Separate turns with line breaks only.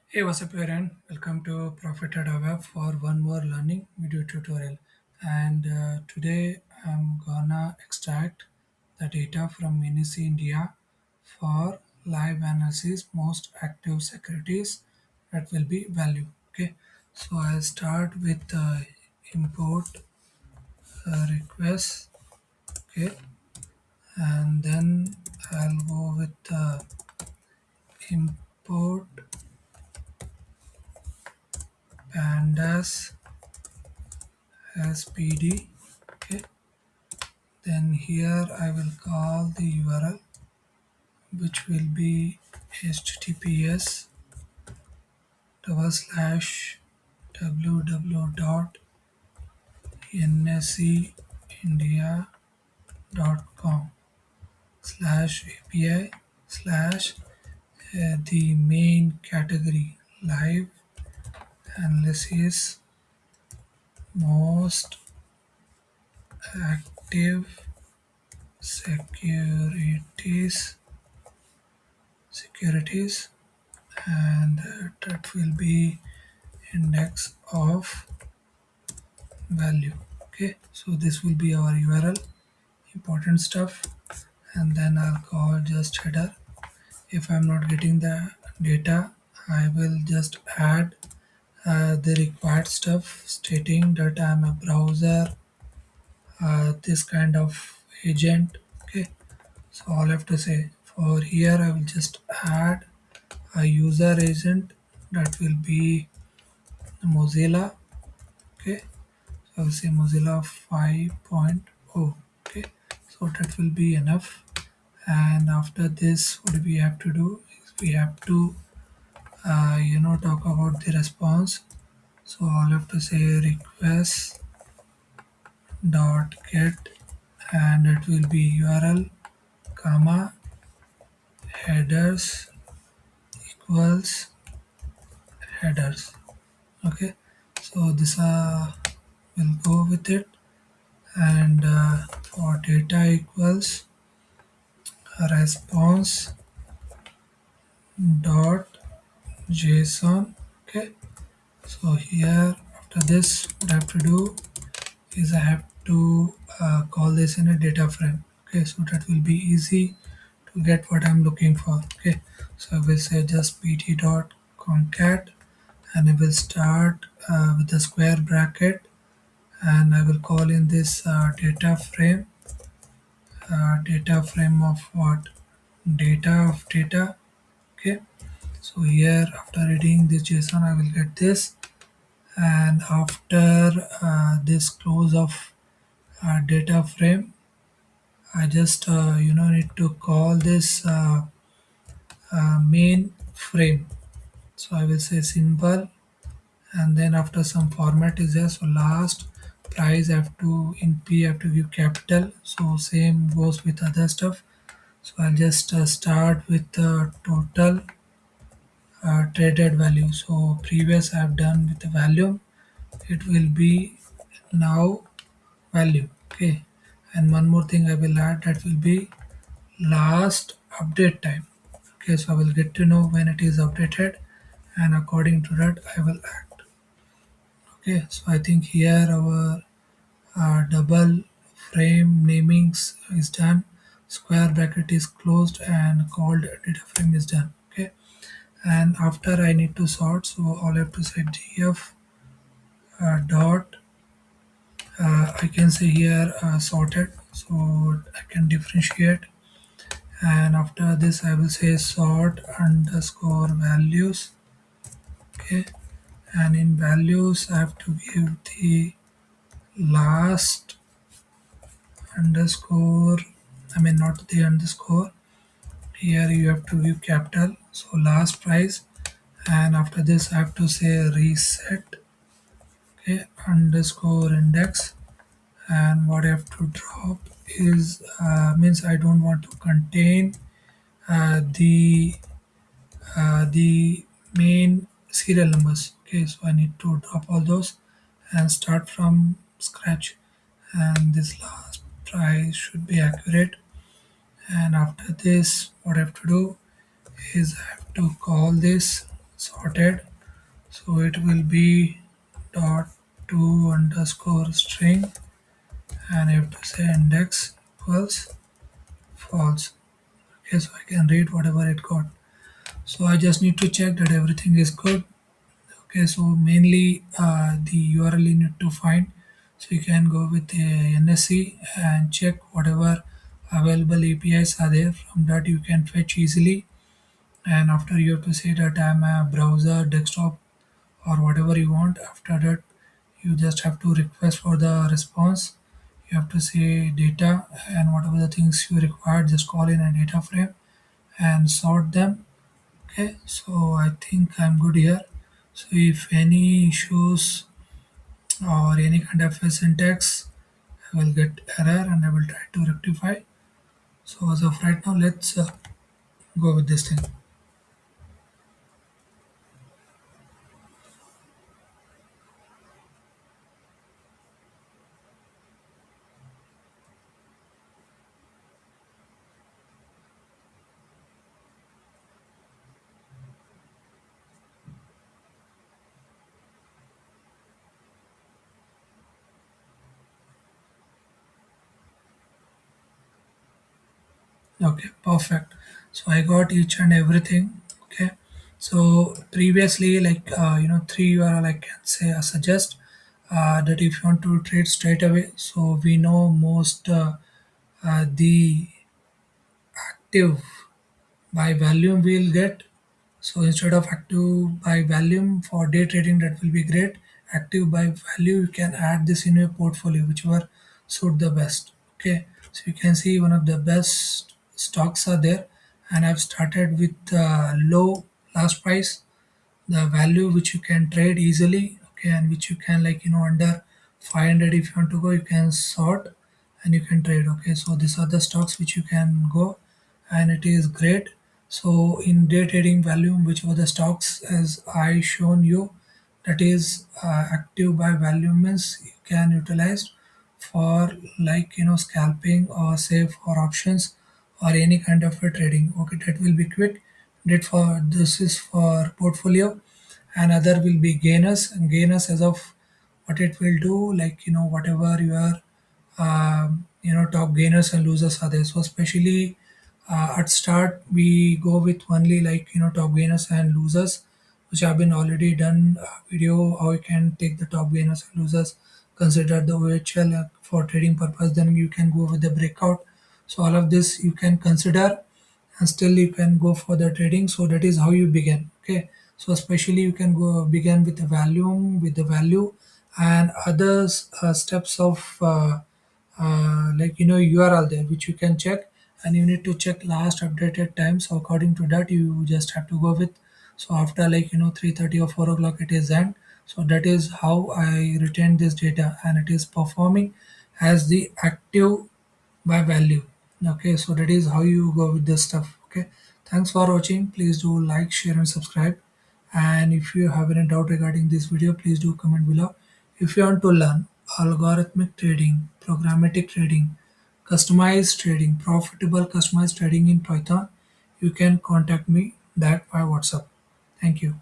Hey, what's up, everyone? Welcome to Profited Web for one more learning video tutorial. And today I'm gonna extract the data from NSE India for live analysis most active securities that will be value. Okay, so I'll start with import request. Okay, and then I'll go with import pandas as PD. Okay, then here I will call the URL, which will be https double slash www.nseindia.com slash API slash the main category live analysis most active securities, and that will be index of value. Okay, so this will be our URL, important stuff, and then I'll call just header. If I'm not getting the data, I will just add the required stuff stating that I'm a browser, this kind of agent. Okay, so all I have to say for here, I will just add a user agent that will be Mozilla. Okay, so I'll say Mozilla 5.0. Okay, so that will be enough. And after this, what we have to do is we have to talk about the response. So I'll have to say request dot get, and it will be URL comma headers equals headers. Okay, so this will go with it, and for data equals response dot json. Okay, so here after this, what I have to do is I have to call this in a data frame. Okay, so that will be easy to get what I'm looking for. Okay, so I will say just pt dot concat, and I will start with the square bracket, and I will call in this data frame of what, data of data. Okay, so here after reading this json I will get this, and after this close of data frame, I just need to call this main frame. So I will say symbol, and then after some format is there, so last price I have to, in p I have to give capital, so same goes with other stuff. So I'll just start with the total traded value. So previous I have done with the value, it will be now value. Okay, and one more thing I will add, that will be last update time. Okay, so I will get to know when it is updated, and according to that I will act. Okay, so I think here our double frame namings is done, square bracket is closed, and called data frame is done. Okay, and after I need to sort, so all I have to say df dot, I can say here sorted, so I can differentiate, and after this I will say sort underscore values. Okay, and in values I have to give the last underscore, I mean not the underscore, here you have to give capital, so last price, and after this I have to say reset. Okay, underscore index, and what I have to drop is means I don't want to contain uh, the the main serial numbers. Okay, so I need to drop all those and start from scratch, and this last price should be accurate. And after this, what I have to do is I have to call this sorted. So it will be dot to underscore string, and I have to say index equals false. Okay, so I can read whatever it got. So I just need to check that everything is good. Okay, so mainly the URL you need to find. So you can go with the NSE and check whatever available APIs are there. From that you can fetch easily. And after you have to say that I'm a browser, desktop, or whatever you want. After that, you just have to request for the response. You have to say data and whatever the things you require, just call in a data frame and sort them. Okay, so I think I'm good here. So if any issues or any kind of a syntax, I will get error and I will try to rectify. So as of right now, let's go with this thing. Okay, perfect. So I got each and everything. Okay. So previously, like three URL I can say suggest that if you want to trade straight away. So we know most the active by volume we'll get. So instead of active by volume for day trading, that will be great. Active by value, you can add this in your portfolio, whichever suit the best. Okay, so you can see one of the best stocks are there, and I've started with low last price, the value which you can trade easily, okay, and which you can under 500 if you want to go, you can sort and you can trade. Okay, so these are the stocks which you can go, and it is great. So in day trading volume, which were the stocks as I shown you, that is active by volume means you can utilize for scalping or say for options or any kind of a trading. Okay, that will be quick. That for this is for portfolio, and other will be gainers. And gainers, as of what it will do, whatever your top gainers and losers are there. So especially at start we go with only top gainers and losers, which have been already done video how you can take the top gainers and losers, consider the OHL for trading purpose, then you can go with the breakout. So all of this you can consider, and still you can go for the trading. So that is how you begin. Okay, so especially you can go begin with the volume, with the value, and others steps of URL there which you can check, and you need to check last updated time. So according to that you just have to go with. So after 3:30 or 4 o'clock it is end. So that is how I retain this data, and it is performing as the active by value. Okay, so that is how you go with this stuff. Okay, thanks for watching. Please do like, share and subscribe. And if you have any doubt regarding this video, please do comment below. If you want to learn algorithmic trading, programmatic trading, customized trading, profitable customized trading in Python, you can contact me that by WhatsApp. Thank you.